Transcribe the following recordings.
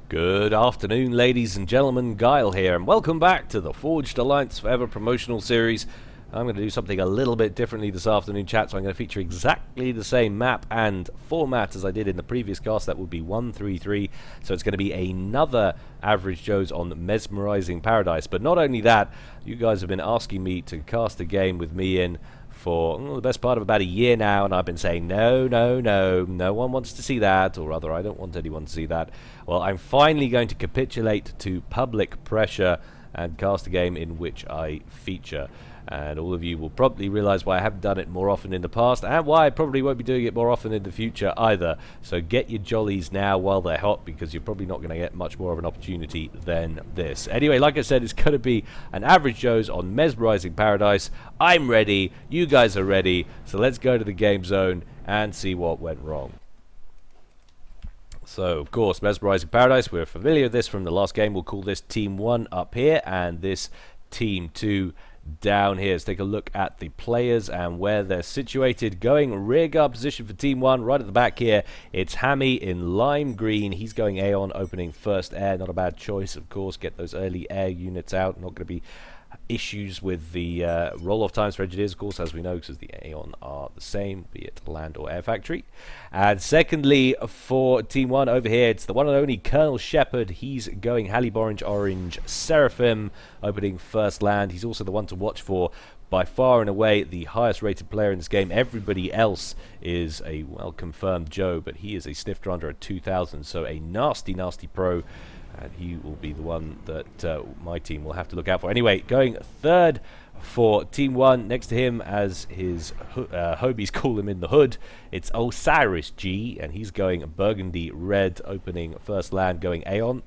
Good afternoon, ladies and gentlemen. Gyle here, and welcome back to the Forged Alliance Forever promotional series. I'm going to do something a little bit differently this afternoon, chat, so I'm going to feature exactly the same map and format as I did in the previous cast. That would be 133, so it's going to be another Average Joe's on Mesmerizing Paradise. But not only that, you guys have been asking me to cast a game with me in for the best part of about a year now, and I've been saying no one wants to see that, or rather I don't want anyone to see that. Well, I'm finally going to capitulate to public pressure and cast a game in which I feature. And all of you will probably realize why I haven't done it more often in the past, and why I probably won't be doing it more often in the future either. So get your jollies now while they're hot, because you're probably not going to get much more of an opportunity than this. Anyway, like I said, it's going to be an Average Joe's on Mesmerizing Paradise. I'm ready, you guys are ready, so let's go to the game zone and see what went wrong. So, of course, Mesmerizing Paradise, we're familiar with this from the last game. We'll call this Team 1 up here, and this Team 2 down here. Let's take a look at the players and where they're situated. Going rear guard position for Team 1, right at the back here, it's Hammy in lime green. He's going Aeon, opening first air. Not a bad choice, of course. Get those early air units out. Not going to be issues with the roll-off times for engineers, of course, as we know, because the Aeon are the same, be it land or air factory. And secondly, for Team 1 over here, it's the one and only Colonel Shepard. He's going Orange Seraphim, opening first land. He's also the one to watch for, by far and away the highest rated player in this game. Everybody else is a well-confirmed Joe, but he is a snifter under a 2000, so a nasty pro. And he will be the one that my team will have to look out for. Anyway, going third for Team 1, next to him, as his hobies call him in the hood, it's Osiris G, and he's going Burgundy Red, opening first land, going Aeon.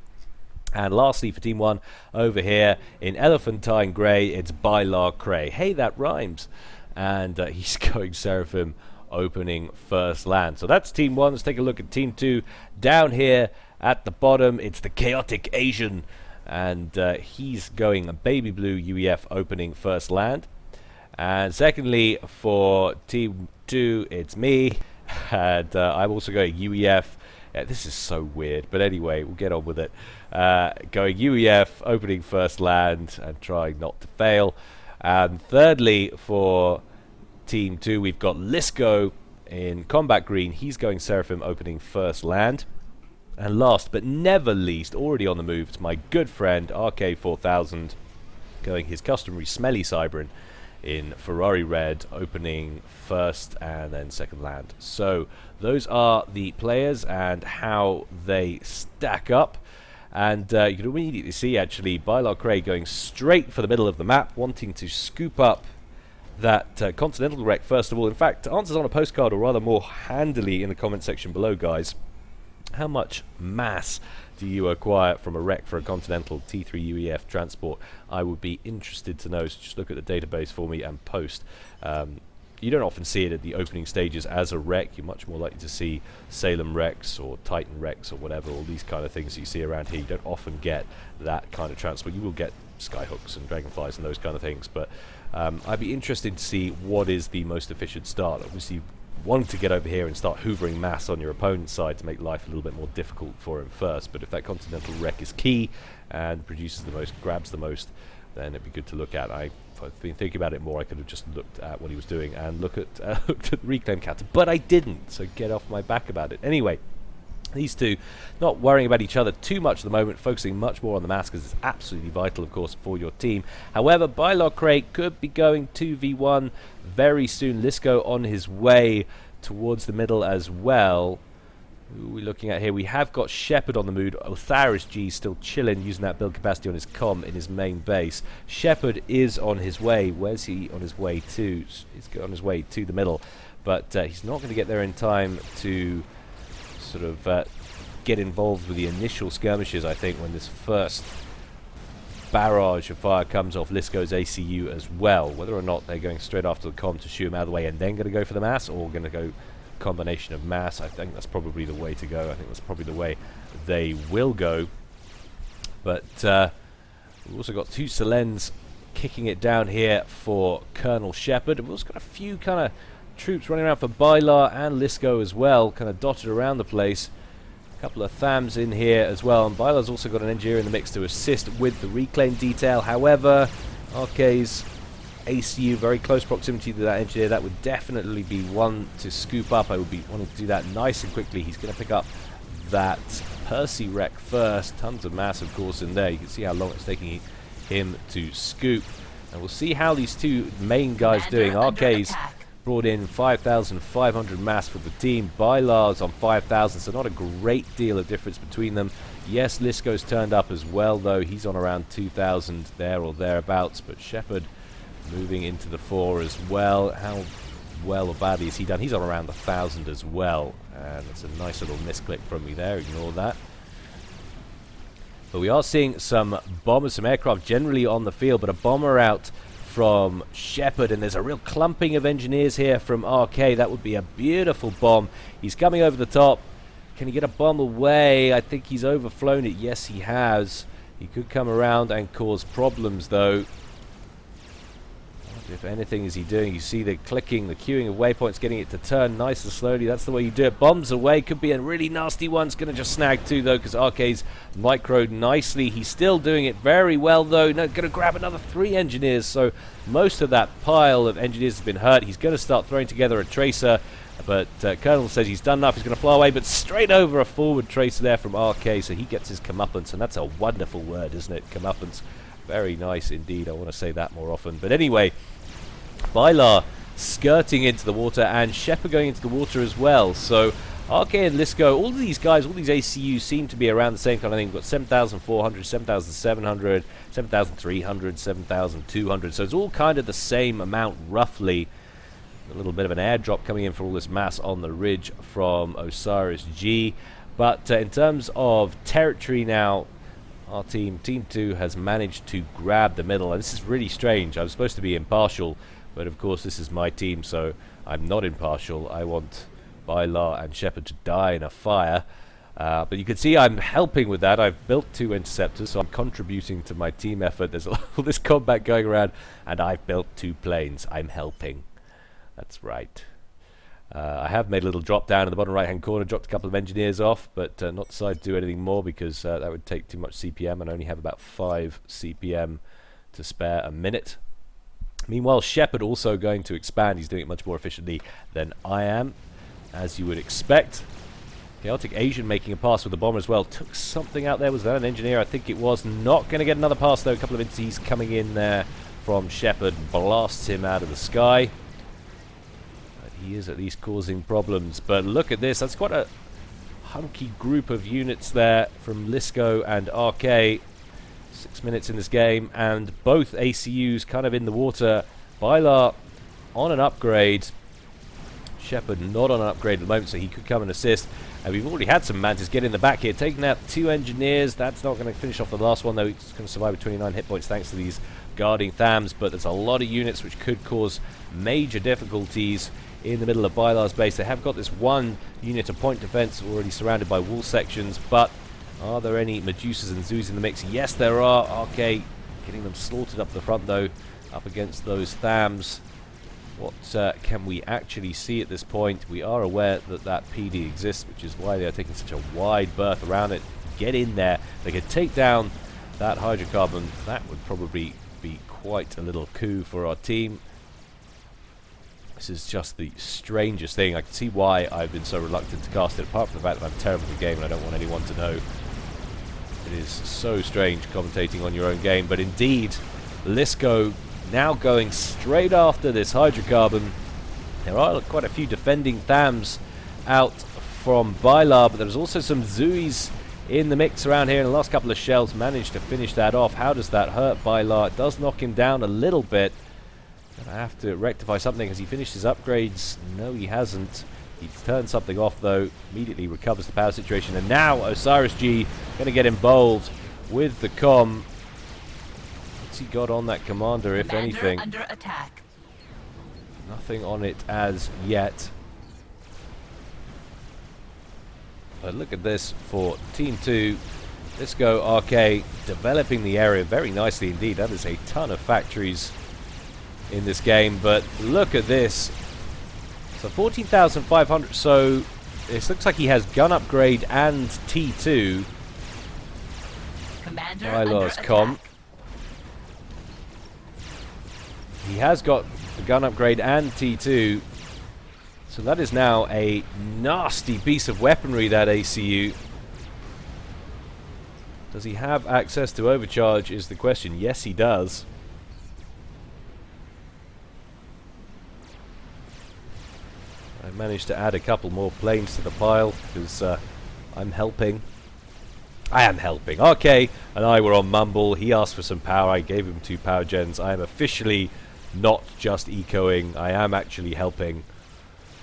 And lastly, for Team 1, over here, in Elephantine Grey, it's Bylar Cray. Hey, that rhymes. And he's going Seraphim, opening first land. So that's Team 1. Let's take a look at Team 2. Down here at the bottom, it's the Chaotic Asian, and he's going a Baby Blue UEF, opening first land. And secondly, for Team 2, it's me, and I'm also going UEF. This is so weird, but anyway, we'll get on with it. Going UEF, opening first land, and trying not to fail. And thirdly, for Team 2, we've got Lisco in Combat Green. He's going Seraphim, opening first land. And last but never least, already on the move, it's my good friend RK4000, going his customary Smelly Cybran in Ferrari Red, opening first and then second land. So those are the players and how they stack up. And you can immediately see, actually, Bylar Cray going straight for the middle of the map, wanting to scoop up that Continental wreck first of all. In fact, answers on a postcard, or rather more handily in the comment section below, guys. How much mass do you acquire from a wreck for a Continental T3 UEF transport? I would be interested to know, so just look at the database for me and post. You don't often see it at the opening stages as a wreck. You're much more likely to see Salem wrecks or Titan wrecks or whatever, all these kind of things that you see around here. You don't often get that kind of transport. You will get skyhooks and dragonflies and those kind of things, but I'd be interested to see what is the most efficient start. Obviously, wanting to get over here and start hoovering mass on your opponent's side to make life a little bit more difficult for him first. But if that Continental wreck is key and produces the most, grabs the most, then it'd be good to look at. If I'd been thinking about it more, I could have just looked at what he was doing and looked at the reclaim counter, but I didn't, so get off my back about it. Anyway, these two not worrying about each other too much at the moment, focusing much more on the mass, because it's absolutely vital, of course, for your team. However, Bylar Cray could be going 2v1 very soon. Lisco on his way towards the middle as well. Who are we looking at here? We have got Shepard on the mood. Osiris G still chilling, using that build capacity on his comm in his main base. Shepard is on his way. Where's he on his way to? He's on his way to the middle, but he's not going to get there in time to sort of get involved with the initial skirmishes, I think, when this first barrage of fire comes off Lisco's ACU as well. Whether or not they're going straight after the comm to shoot him out of the way and then going to go for the mass, or going to go combination of mass, I think that's probably the way to go. I think that's probably the way they will go. But we've also got two Selens kicking it down here for Colonel Shepard. We've also got a few kind of troops running around for Bylar and Lisco as well, kind of dotted around the place. Couple of Thams in here as well, and Bylar's also got an engineer in the mix to assist with the reclaim detail. However, RK's ACU, very close proximity to that engineer, that would definitely be one to scoop up. I would be wanting to do that nice and quickly. He's going to pick up that Percy wreck first. Tons of mass, of course, in there. You can see how long it's taking him to scoop. And we'll see how these two main guys doing. RK's brought in 5,500 mass for the team. Bylar's on 5,000, so not a great deal of difference between them. Yes, Lisko's turned up as well, though. He's on around 2,000 there or thereabouts, but Shepard moving into the 4 as well. How well or badly has he done? He's on around 1,000 as well, and that's a nice little misclick from me there. Ignore that. But we are seeing some bombers, some aircraft generally on the field, but a bomber out from Shepard, and there's a real clumping of engineers here from RK. That would be a beautiful bomb. He's coming over the top. Can he get a bomb away? I think he's overflown it. Yes, he has. He could come around and cause problems, though. If anything is he doing, you see the clicking, the queuing of waypoints, getting it to turn nice and slowly. That's the way you do it. Bombs away. Could be a really nasty one. It's going to just snag two, though, because RK's microed nicely. He's still doing it very well, though. No, going to grab another 3 engineers. So most of that pile of engineers has been hurt. He's going to start throwing together a tracer. But Colonel says he's done enough. He's going to fly away, but straight over a forward tracer there from RK. So he gets his comeuppance, and that's a wonderful word, isn't it? Comeuppance. Very nice indeed. I want to say that more often. But anyway, Bylar skirting into the water, and Shepard going into the water as well. So RK and Lisko, all of these guys, all these ACUs seem to be around the same kind of thing. We've got 7,400, 7,700, 7,300, 7,200. So it's all kind of the same amount, roughly. A little bit of an airdrop coming in for all this mass on the ridge from Osiris G. But in terms of territory now, our Team 2, has managed to grab the middle. And this is really strange. I was supposed to be impartial, but of course this is my team, so I'm not impartial. I want Bylar and Shepard to die in a fire. But you can see I'm helping with that. I've built 2 interceptors, so I'm contributing to my team effort. There's all this combat going around, and I've built 2 planes. I'm helping. That's right. I have made a little drop down in the bottom right-hand corner, dropped a couple of engineers off, but not decided to do anything more because that would take too much CPM, and I only have about 5 CPM to spare a minute. Meanwhile, Shepard also going to expand. He's doing it much more efficiently than I am, as you would expect. Chaotic Asian making a pass with the bomber as well. Took something out there. Was that an engineer? I think it was. Not going to get another pass, though. A couple of entities coming in there from Shepard. Blasts him out of the sky. But he is at least causing problems. But look at this. That's quite a hunky group of units there from Lisko and RK. 6 minutes in this game, and both ACUs kind of in the water. Bylar on an upgrade. Shepard not on an upgrade at the moment, so he could come and assist. And we've already had some Mantis get in the back here, taking out 2 engineers. That's not going to finish off the last one, though. He's going to survive with 29 hit points thanks to these guarding Thams, but there's a lot of units which could cause major difficulties in the middle of Bylar's base. They have got this 1 unit of point defense already surrounded by wall sections, but are there any Medusas and Zeus in the mix? Yes, there are. RK getting them slaughtered up the front, though, up against those Thams. What can we actually see at this point? We are aware that that PD exists, which is why they are taking such a wide berth around it. Get in there. They could take down that hydrocarbon. That would probably be quite a little coup for our team. This is just the strangest thing. I can see why I've been so reluctant to cast it, apart from the fact that I'm terrible at the game and I don't want anyone to know. It is so strange commentating on your own game, but indeed, Lisko now going straight after this hydrocarbon. There are quite a few defending Thams out from Bylar, but there's also some Zuis in the mix around here, and the last couple of shells managed to finish that off. How does that hurt Bylar? It does knock him down a little bit. I have to rectify something. Has he finished his upgrades? No, he hasn't. He's turned something off, though. Immediately recovers the power situation. And now Osiris G going to get involved with the comm. What's he got on that commander, if anything? Under attack. Nothing on it as yet. But look at this for Team 2. Let's go RK developing the area very nicely indeed. That is a ton of factories in this game, but look at this. So 14,500. So It looks like he has gun upgrade and T2. Gyle's com. He has got the gun upgrade and T2. So that is now a nasty piece of weaponry, that ACU. Does he have access to overcharge is the question. Yes, he does. I managed to add a couple more planes to the pile because I'm helping. I am helping. RK and I were on Mumble. He asked for some power. I gave him 2 power gens. I am officially not just ecoing. I am actually helping.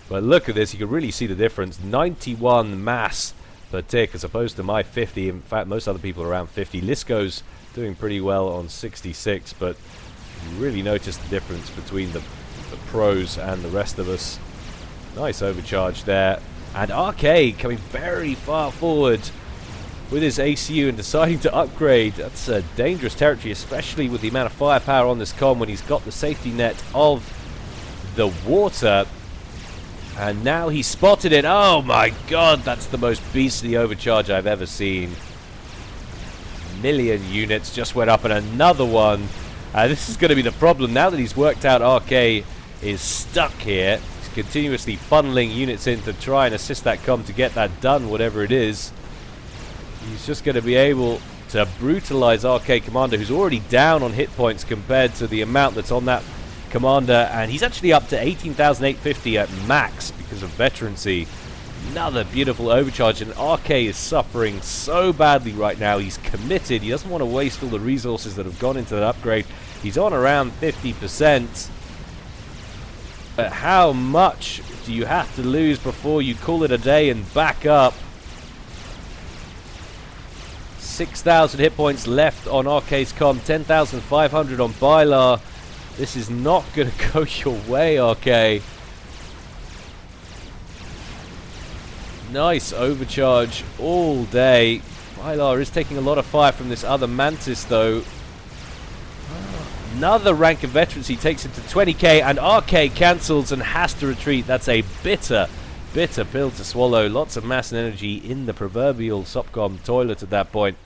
But look at this. You can really see the difference. 91 mass per tick as opposed to my 50. In fact, most other people are around 50. Lisco's doing pretty well on 66, but you really notice the difference between the pros and the rest of us. Nice overcharge there. And RK coming very far forward with his ACU and deciding to upgrade. That's a dangerous territory, especially with the amount of firepower on this comm when he's got the safety net of the water. And now he's spotted it. Oh my god, that's the most beastly overcharge I've ever seen. Million units just went up, and another one. This is going to be the problem. Now that he's worked out RK is stuck here, he's continuously funneling units in to try and assist that comm to get that done, whatever it is. He's just going to be able to brutalize RK Commander, who's already down on hit points compared to the amount that's on that Commander, and he's actually up to 18,850 at max because of veterancy. Another beautiful overcharge, and RK is suffering so badly right now. He's committed. He doesn't want to waste all the resources that have gone into that upgrade. He's on around 50%. But how much do you have to lose before you call it a day and back up? 6,000 hit points left on RK's comm, 10,500 on Bylar. This is not going to go your way, RK. Nice overcharge all day. Bylar is taking a lot of fire from this other Mantis, though. Another rank of veterancy takes him to 20k, and RK cancels and has to retreat. That's a bitter, bitter pill to swallow. Lots of mass and energy in the proverbial SOPCOM toilet at that point.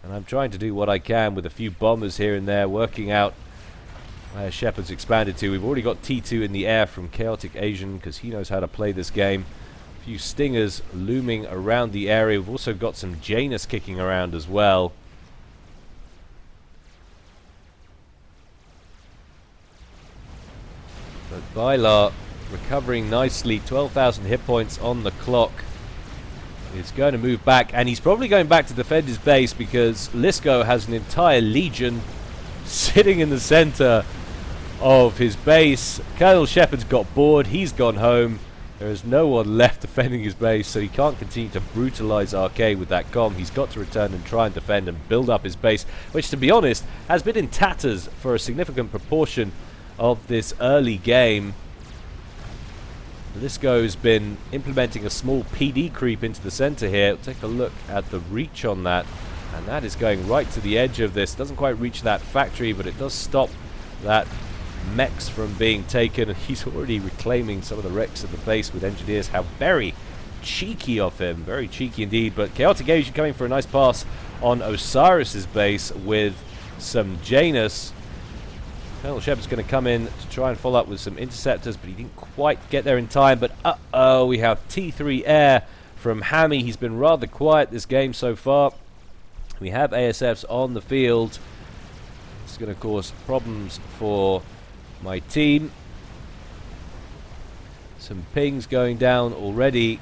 And I'm trying to do what I can with a few bombers here and there, working out where Shepard's expanded to. We've already got T2 in the air from Chaotic Asian because he knows how to play this game. A few Stingers looming around the area. We've also got some Janus kicking around as well. But Bylar recovering nicely. 12,000 hit points on the clock. He's going to move back, and he's probably going back to defend his base because Lisco has an entire legion sitting in the center of his base. Colonel Shepard's got bored. He's gone home. There is no one left defending his base, so he can't continue to brutalize RK with that comm. He's got to return and try and defend and build up his base, which, to be honest, has been in tatters for a significant proportion of this early game. Lisco's been implementing a small PD creep into the center here. Take a look at the reach on that, and that is going right to the edge of this. Doesn't quite reach that factory, but it does stop that mechs from being taken. He's already reclaiming some of the wrecks of the base with engineers. How very cheeky of him. Very cheeky indeed. But Chaotic Asian coming for a nice pass on Osiris's base with some Janus. Colonel Shepard's going to come in to try and follow up with some interceptors, but he didn't quite get there in time. But uh-oh, we have T3 air from Hammy. He's been rather quiet this game so far. We have ASFs on the field. It's going to cause problems for my team. Some pings going down already.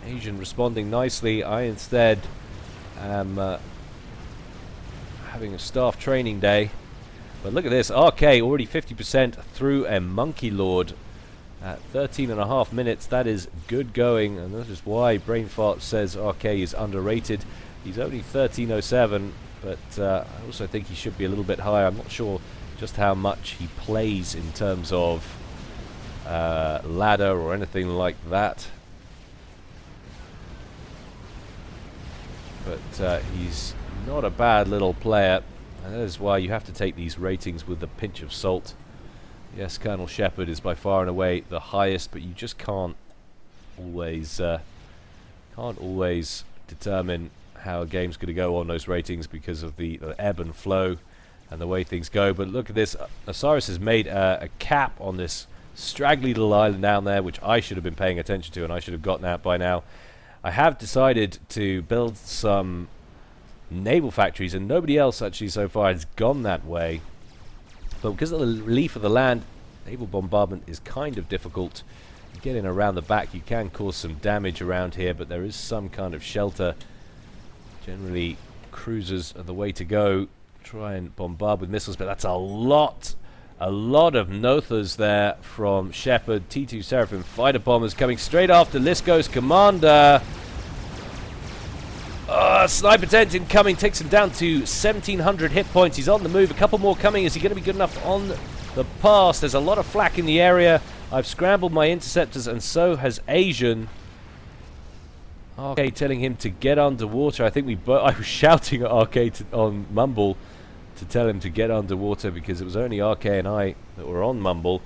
Asian responding nicely. I instead am having a staff training day. But look at this, RK already 50% through a Monkey Lord at 13.5 minutes. That is good going, and that is why Brainfart says RK is underrated. He's only 13.07, but I also think he should be a little bit higher. I'm not sure just how much he plays in terms of ladder or anything like that. But he's not a bad little player. And that is why you have to take these ratings with a pinch of salt. Yes, Colonel Shepard is by far and away the highest, but you just can't always determine how a game's going to go on those ratings because of the ebb and flow and the way things go. But look at this. Osiris has made a cap on this straggly little island down there, which I should have been paying attention to, and I should have gotten out by now. I have decided to build some naval factories, and nobody else actually so far has gone that way. But because of the relief of the land, naval bombardment is kind of difficult. Getting around the back, you can cause some damage around here, but there is some kind of shelter. Generally, cruisers are the way to go. Try and bombard with missiles, but that's a lot of Nothas there from Shepard. T2 Seraphim fighter bombers coming straight after Lisko's commander. Sniper tent incoming, takes him down to 1,700 hit points. He's on the move. A couple more coming. Is he going to be good enough on the pass? There's a lot of flak in the area. I've scrambled my interceptors, and so has Asian. RK telling him to get underwater. I think I was shouting at RK on Mumble to tell him to get underwater because it was only RK and I that were on Mumble.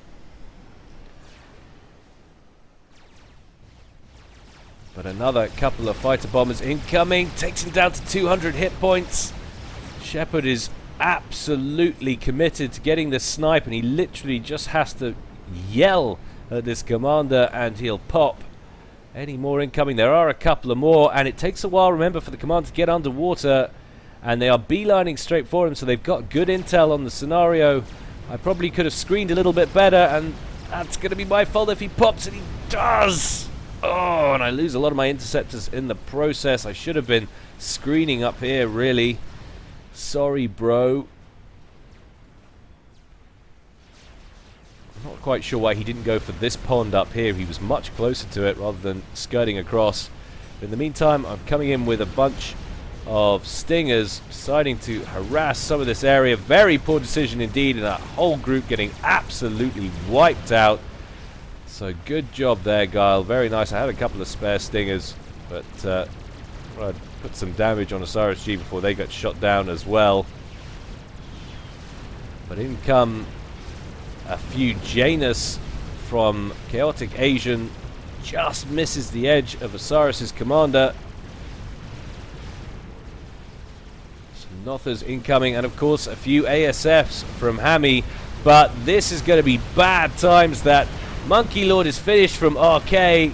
But another couple of fighter bombers incoming. Takes him down to 200 hit points. Shepard is absolutely committed to getting this snipe, and he literally just has to yell at this commander and he'll pop. Any more incoming? There are a couple of more, and it takes a while, remember, for the commander to get underwater, and they are beelining straight for him, so they've got good intel on the scenario. I probably could have screened a little bit better, and that's going to be my fault if he pops, and he does! Oh, and I lose a lot of my interceptors in the process. I should have been screening up here, really. Sorry, bro. I'm not quite sure why he didn't go for this pond up here. He was much closer to it rather than skirting across. In the meantime, I'm coming in with a bunch of stingers, deciding to harass some of this area. Very poor decision indeed, and that whole group getting absolutely wiped out. So good job there, Gyle. Very nice. I had a couple of spare stingers, but I'd put some damage on Osiris G before they got shot down as well. But in come a few Janus from Chaotic Asian. Just misses the edge of Osiris's commander. Some Nothas incoming, and of course a few ASFs from Hammy. But this is going to be bad times. That Monkey Lord is finished from RK,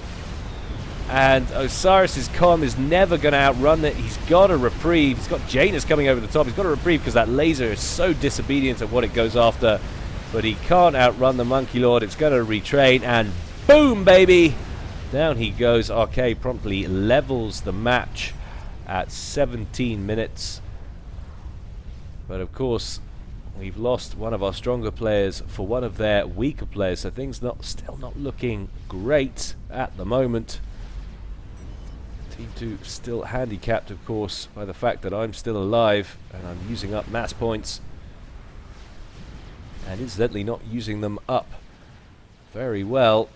and Osiris's comm is never going to outrun it. He's got a reprieve. He's got Janus coming over the top. He's got a reprieve because that laser is so disobedient at what it goes after. But he can't outrun the Monkey Lord. It's going to retrain, and boom, baby! Down he goes. RK promptly levels the match at 17 minutes. But of course, we've lost one of our stronger players for one of their weaker players, so things still not looking great at the moment. Team 2 still handicapped, of course, by the fact that I'm still alive and I'm using up mass points. And incidentally not using them up very well.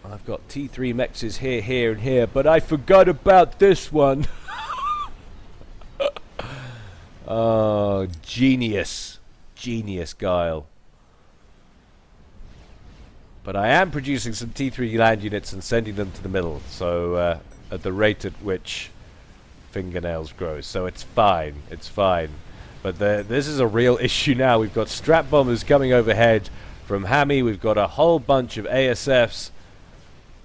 I've got T3 mexes here, here, and here, but I forgot about this one. Oh, genius. Genius, Gyle. But I am producing some T3 land units and sending them to the middle, so at the rate at which fingernails grow, so it's fine, it's fine. But this is a real issue now. We've got strap bombers coming overhead from Hammy. We've got a whole bunch of ASFs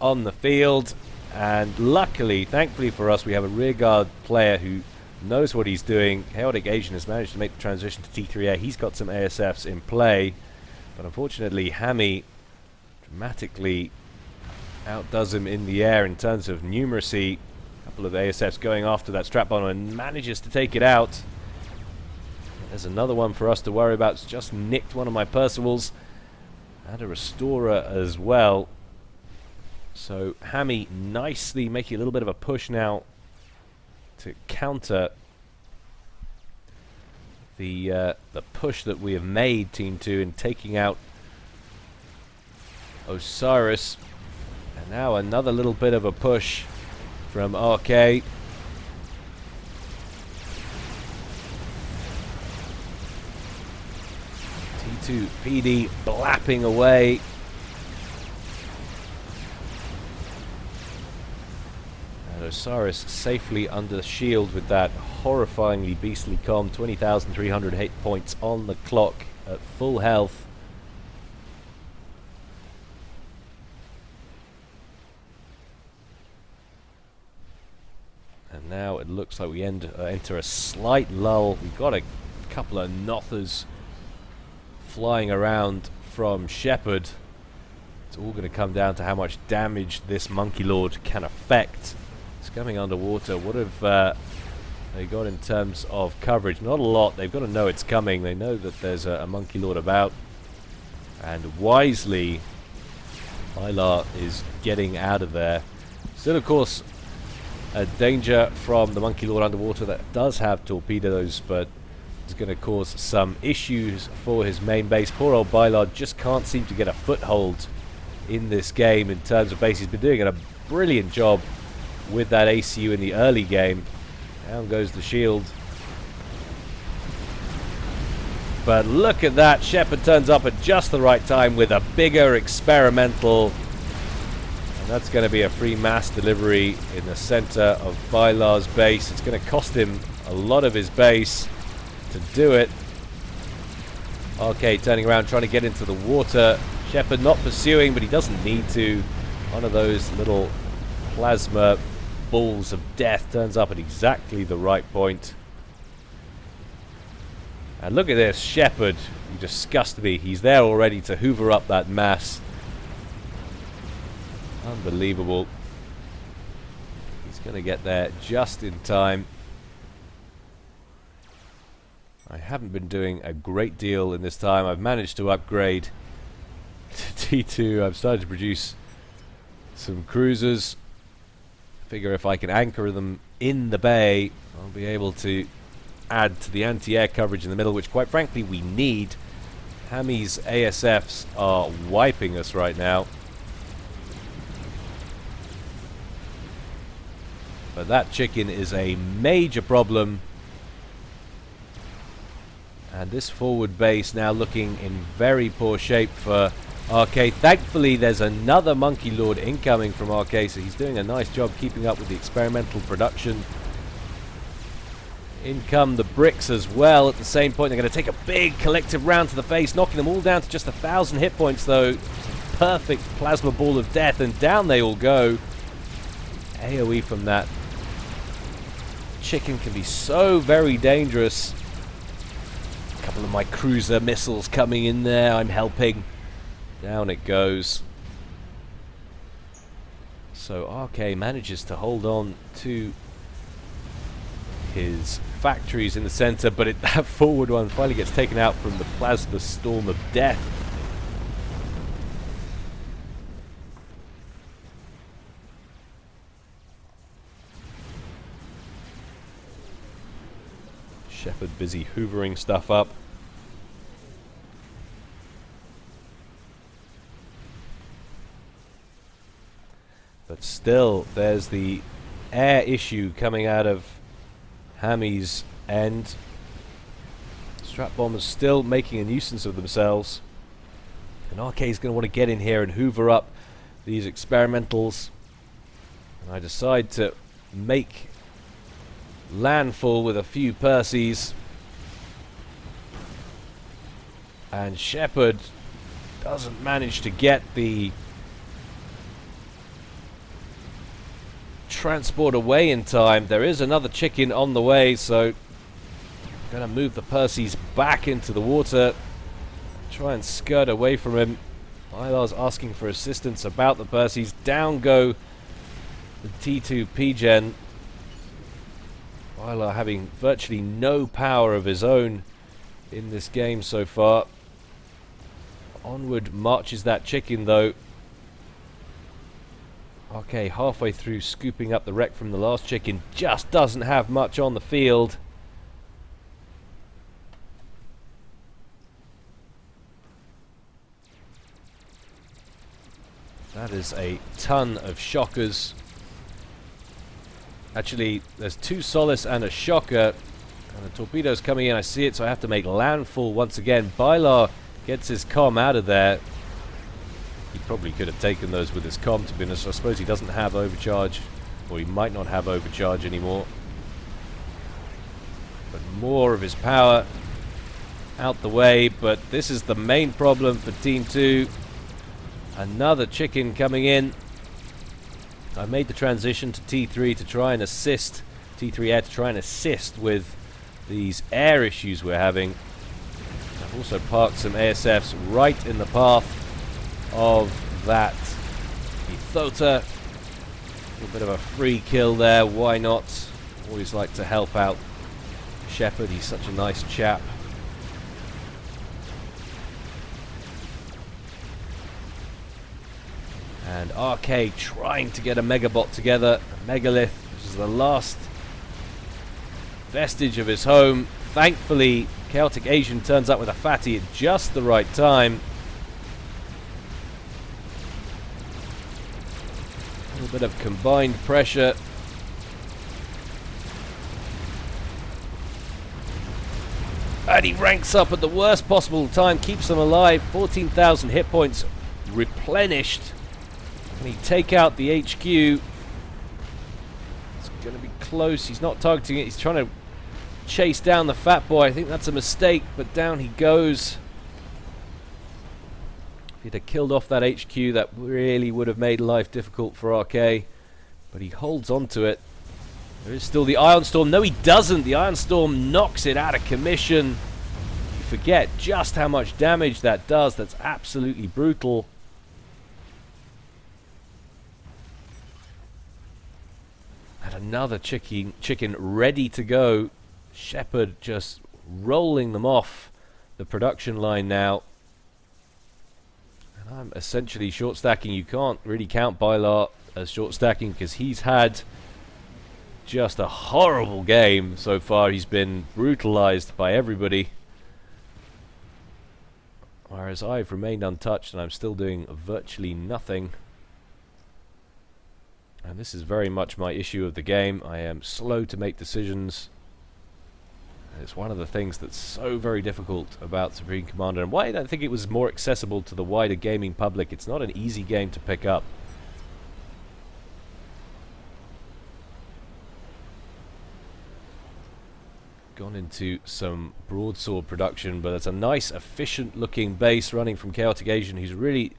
on the field. And luckily, thankfully for us, we have a rearguard player who knows what he's doing. Chaotic Asian has managed to make the transition to T3A. He's got some ASFs in play. But unfortunately, Hammy dramatically outdoes him in the air in terms of numeracy. A couple of ASFs going after that strap bomber and manages to take it out. There's another one for us to worry about. It's just nicked one of my Percival's. And a Restorer as well. So Hammy nicely making a little bit of a push now to counter the push that we have made, Team 2, in taking out Osiris. And now another little bit of a push from RK. T2 PD blapping away. Osiris safely under shield with that horrifyingly beastly comm. 20,300 hit points on the clock at full health. And now it looks like we enter a slight lull. We've got a couple of Nothers flying around from Shepherd. It's all going to come down to how much damage this Monkey Lord can affect. It's coming underwater. What have they got in terms of coverage? Not a lot. They've got to know it's coming. They know that there's a Monkey Lord about. And wisely, Gyle is getting out of there. Still, of course, a danger from the Monkey Lord underwater that does have torpedoes, but it's going to cause some issues for his main base. Poor old Gyle just can't seem to get a foothold in this game in terms of base. He's been doing a brilliant job with that ACU in the early game. Down goes the shield. But look at that. Shepherd turns up at just the right time with a bigger experimental. And that's going to be a free mass delivery in the center of Gyle's base. It's going to cost him a lot of his base to do it. Okay, turning around, trying to get into the water. Shepherd not pursuing, but he doesn't need to. One of those little plasma balls of death turns up at exactly the right point. And look at this, Shepherd. You disgust me. He's there already to hoover up that mass. Unbelievable. He's going to get there just in time. I haven't been doing a great deal in this time. I've managed to upgrade to T2. I've started to produce some cruisers. Figure if I can anchor them in the bay, I'll be able to add to the anti-air coverage in the middle, which quite frankly we need. Hammy's ASFs are wiping us right now. But that chicken is a major problem. And this forward base now looking in very poor shape for RK. Thankfully, there's another Monkey Lord incoming from RK, so he's doing a nice job keeping up with the experimental production. In come the bricks as well. At the same point, they're going to take a big collective round to the face, knocking them all down to just 1,000 hit points, though. Perfect plasma ball of death, and down they all go. AoE from that chicken can be so very dangerous. A couple of my cruiser missiles coming in there. I'm helping. Down it goes. So RK manages to hold on to his factories in the center, but that forward one finally gets taken out from the plasma storm of death. Shepherd busy hoovering stuff up. But still, there's the air issue coming out of Hammy's end. Strap bombers still making a nuisance of themselves. And RK is going to want to get in here and hoover up these experimentals. And I decide to make landfall with a few Percys. And Shepherd doesn't manage to get the transport away in time. There is another chicken on the way, so I'm going to move the Percys back into the water. Try and skirt away from him. Gyle's asking for assistance about the Percys. Down go the T2 P-Gen. Gyle having virtually no power of his own in this game so far. Onward marches that chicken though. Okay, halfway through scooping up the wreck from the last chicken. Just doesn't have much on the field. That is a ton of shockers. Actually, there's 2 Solace and a shocker. And the torpedo's coming in. I see it, so I have to make landfall once again. Gyle gets his comm out of there. He probably could have taken those with his comm, to be honest. I suppose he doesn't have overcharge or he might not have overcharge anymore. But more of his power out the way, but this is the main problem for Team 2. Another chicken coming in. I made the transition to T3 to try and assist, T3 Air to try and assist with these air issues we're having. I've also parked some ASFs right in the path of that Ethota. A little bit of a free kill there, why not? Always like to help out Shepard, he's such a nice chap. And RK trying to get a Megabot together, a Megalith, which is the last vestige of his home. Thankfully, Chaotic Asian turns up with a fatty at just the right time. A little bit of combined pressure. And he ranks up at the worst possible time, keeps them alive. 14,000 hit points replenished. Can he take out the HQ? It's going to be close. He's not targeting it. He's trying to chase down the fat boy. I think that's a mistake, but down he goes. If he'd have killed off that HQ, that really would have made life difficult for RK. But he holds on to it. There is still the Ion Storm. No, he doesn't. The Ion Storm knocks it out of commission. You forget just how much damage that does. That's absolutely brutal. And another chicken ready to go. Shepard just rolling them off the production line now. And I'm essentially short stacking. You can't really count Bylar as short stacking because he's had just a horrible game so far. He's been brutalized by everybody. Whereas I've remained untouched and I'm still doing virtually nothing. And this is very much my issue of the game. I am slow to make decisions. It's one of the things that's so very difficult about Supreme Commander, and why I don't think it was more accessible to the wider gaming public. It's not an easy game to pick up. Gone into some broadsword production, but it's a nice, efficient looking base running from Chaotic Asian, who's really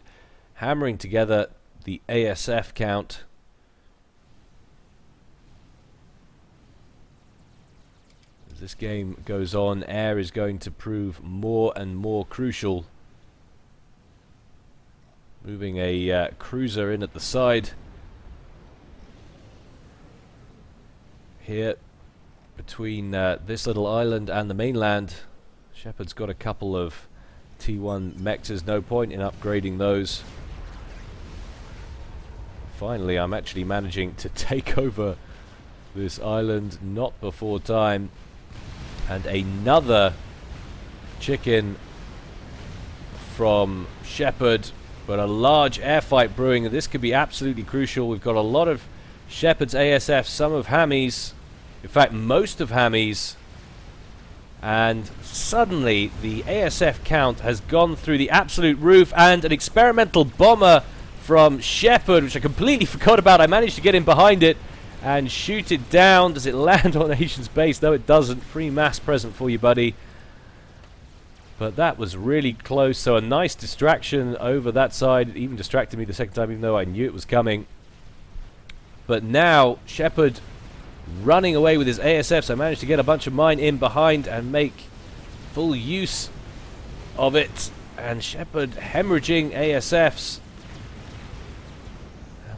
hammering together the ASF count. As this game goes on, air is going to prove more and more crucial. Moving a cruiser in at the side here between this little island and the mainland. Shepard's got a couple of T1 mechs, no point in upgrading those. Finally, I'm actually managing to take over this island, not before time. And another chicken from Shepard, but a large airfight brewing, and this could be absolutely crucial. We've got a lot of Shepard's ASF, some of Hammy's, in fact most of Hammy's, and suddenly the ASF count has gone through the absolute roof, and an experimental bomber from Shepard, which I completely forgot about. I managed to get in behind it and shoot it down. Does it land on Asian's base? No, it doesn't. Free mass present for you, buddy. But that was really close, so a nice distraction over that side. It even distracted me the second time, even though I knew it was coming. But now, Shepard running away with his ASFs. I managed to get a bunch of mine in behind and make full use of it. And Shepard hemorrhaging ASFs.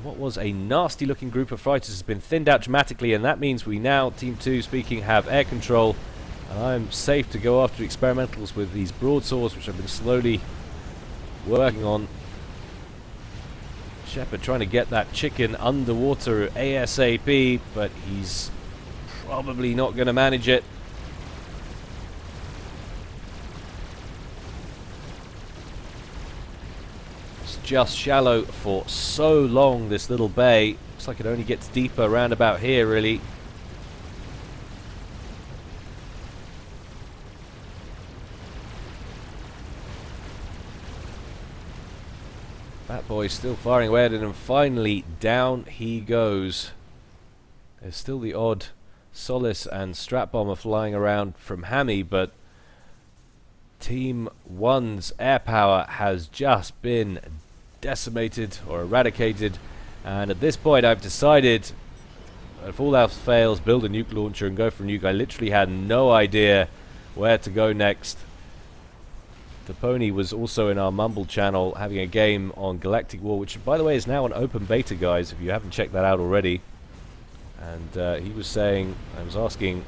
What was a nasty looking group of fighters has been thinned out dramatically, and that means we now, Team 2 speaking, have air control, and I'm safe to go after experimentals with these broadswords, which I've been slowly working on. Shepard trying to get that chicken underwater ASAP, but he's probably not going to manage it. Just shallow for so long, this little bay. Looks like it only gets deeper around about here, really. Fat boy still firing away at it, and finally down he goes. There's still the odd Solace and Strat Bomber flying around from Hammy, but Team 1's air power has just been decimated or eradicated, and at this point I've decided, if all else fails, build a nuke launcher and go for a nuke. I literally had no idea where to go next. The Pony was also in our Mumble channel having a game on Galactic War, which by the way is now an open beta, guys, if you haven't checked that out already. And he was saying, I was asking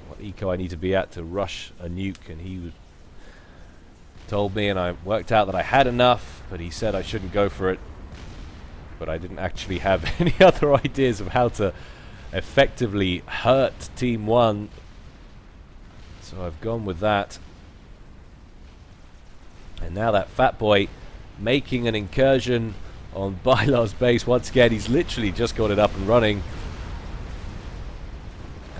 what eco I need to be at to rush a nuke, and he told me, and I worked out that I had enough, but he said I shouldn't go for it. But I didn't actually have any other ideas of how to effectively hurt Team 1, so I've gone with that. And now that Fat Boy making an incursion on Bylar's base once again. He's literally just got it up and running,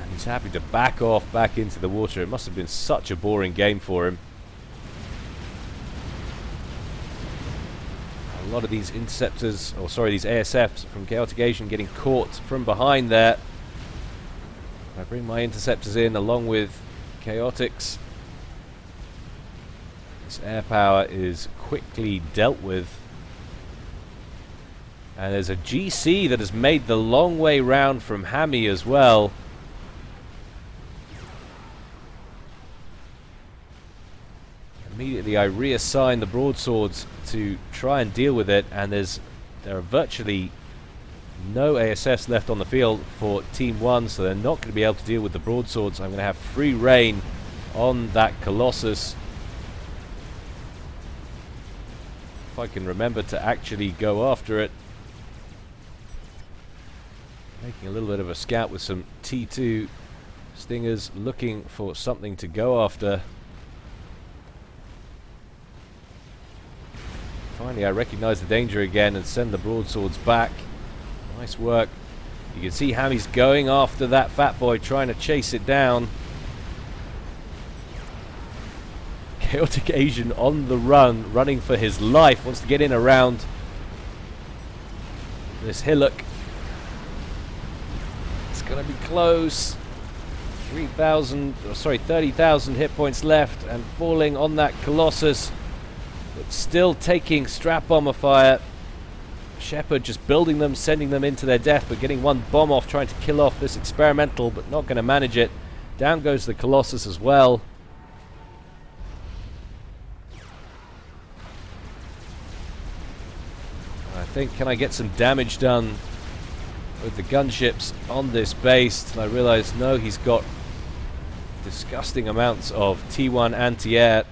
and he's having to back off back into the water. It must have been such a boring game for him. A lot of these interceptors, or sorry, these ASFs from Chaotic Asian getting caught from behind there. I bring my interceptors in along with Chaotix. This air power is quickly dealt with. And there's a GC that has made the long way round from Hammy as well. Immediately I reassign the broadswords to try and deal with it, and there are virtually no ASFs left on the field for Team 1, so they're not going to be able to deal with the broadswords. I'm going to have free reign on that Colossus. If I can remember to actually go after it. Making a little bit of a scout with some T2 Stingers, looking for something to go after. Finally I recognize the danger again and send the broadswords back. Nice work. You can see Hammy's going after that Fat Boy, trying to chase it down. Chaotic Asian on the run, running for his life, wants to get in around this hillock. It's gonna be close. 30,000 hit points left, and falling on that Colossus, but still taking Strat Bomber fire. Shepard just building them, sending them into their death, but getting one bomb off, trying to kill off this experimental, but not going to manage it. Down goes the Colossus as well. I think, can I get some damage done with the gunships on this base? And I realize, no, he's got disgusting amounts of T1 anti-air.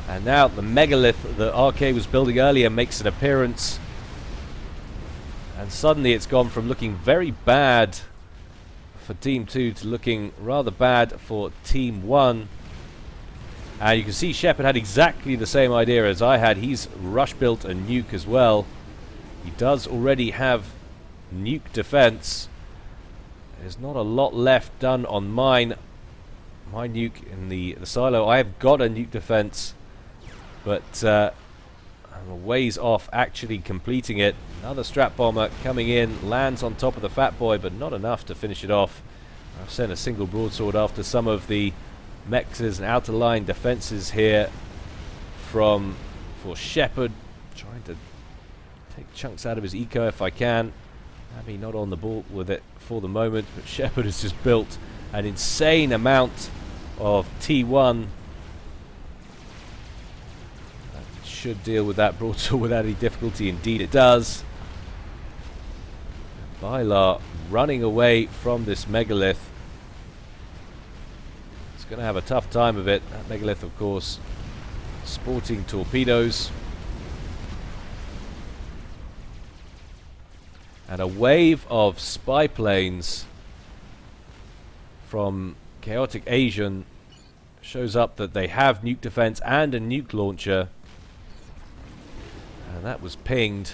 And now the megalith that RK was building earlier makes an appearance. And suddenly it's gone from looking very bad for Team 2 to looking rather bad for Team 1. And you can see Shepard had exactly the same idea as I had. He's rush built a nuke as well. He does already have nuke defense. There's not a lot left done on mine. My nuke in the silo. I have got a nuke defense, but I'm a ways off actually completing it. Another Strat Bomber coming in, lands on top of the Fat Boy, but not enough to finish it off. I've sent a single broadsword after some of the mexes and outer line defenses here for Shepard, trying to take chunks out of his eco if I can. Maybe not on the ball with it for the moment, but Shepard has just built an insane amount of T1. That should deal with that broadsword without any difficulty. Indeed it does. Bylar running away from this megalith. It's going to have a tough time of it. That megalith, of course, sporting torpedoes. And a wave of spy planes from Chaotic Asian shows up that they have nuke defense and a nuke launcher. And that was pinged.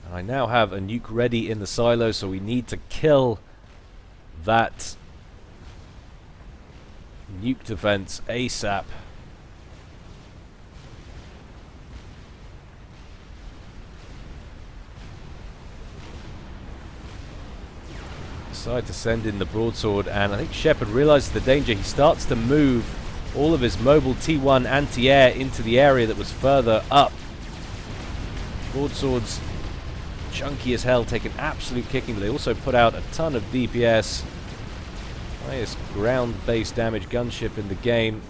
And I now have a nuke ready in the silo, so we need to kill that nuke defense ASAP. decide to send in the broadsword, and I think Shepard realizes the danger. He starts to move all of his mobile T1 anti-air into the area that was further up. Broadswords, chunky as hell, take an absolute kicking, but they also put out a ton of DPS. Highest ground-based damage gunship in the game,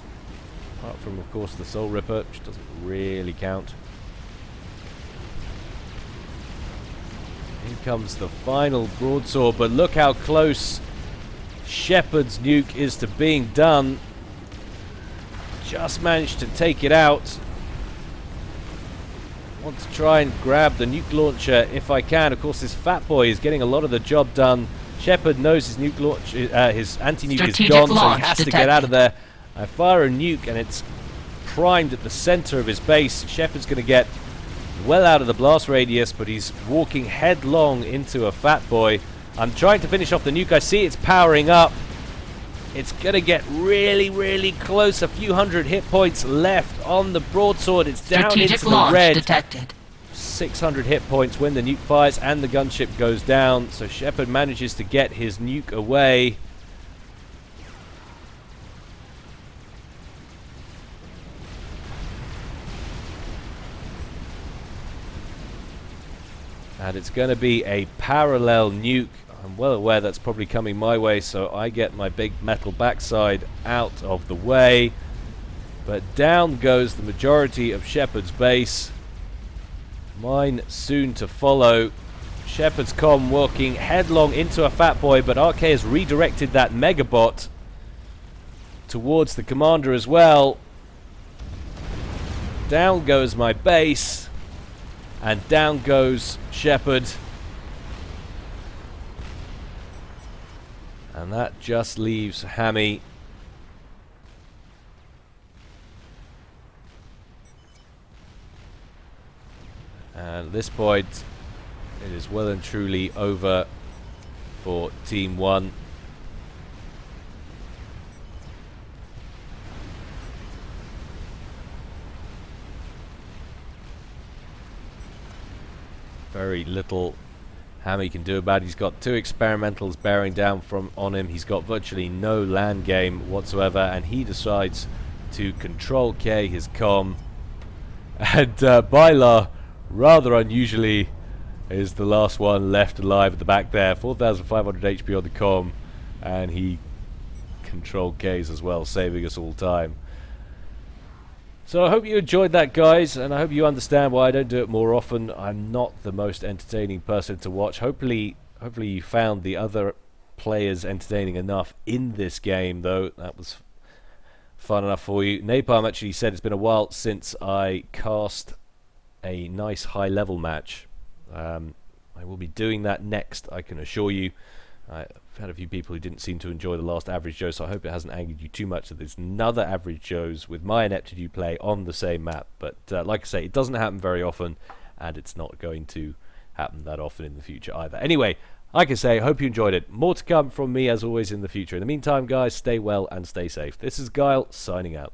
apart from, of course, the Soul Ripper, which doesn't really count. Here comes the final broadsword, but look how close Shepard's nuke is to being done. Just managed to take it out. Want to try and grab the nuke launcher if I can. Of course, this fat boy is getting a lot of the job done. Shepard knows his nuke launch, his anti-nuke is gone, so he has to get out of there. I fire a nuke, and it's primed at the center of his base. Shepard's going to get well out of the blast radius, but he's walking headlong into a fat boy. I'm trying to finish off the nuke. I see it's powering up. It's going to get really, really close. A few hundred hit points left on the broadsword. It's down into the red. Detected. 600 hit points when the nuke fires and the gunship goes down. So Shepard manages to get his nuke away. And it's going to be a parallel nuke. I'm well aware that's probably coming my way, so I get my big metal backside out of the way. But down goes the majority of Shepard's base. Mine soon to follow. Shepard's comm walking headlong into a fat boy, but RK has redirected that Megabot towards the commander as well. Down goes my base, and down goes Shepard. And that just leaves Hammy. And at this point, it is well and truly over for Team 1. Very little Hammy can do about it. He's got 2 experimentals bearing down on him. He's got virtually no land game whatsoever, and he decides to control K, his comm. And Gyle, rather unusually, is the last one left alive at the back there. 4,500 HP on the comm, and he controlled K's as well, saving us all time. So I hope you enjoyed that, guys, and I hope you understand why I don't do it more often. I'm not the most entertaining person to watch. Hopefully you found the other players entertaining enough in this game, though. That was fun enough for you. Napalm actually said it's been a while since I cast a nice high-level match. I will be doing that next, I can assure you. I've had a few people who didn't seem to enjoy the last Average Joe, so I hope it hasn't angered you too much that there's another Average Joe's with my ineptitude play on the same map. But like I say, it doesn't happen very often, and it's not going to happen that often in the future either. Anyway, like I say, hope you enjoyed it. More to come from me, as always, in the future. In the meantime, guys, stay well and stay safe. This is Gyle, signing out.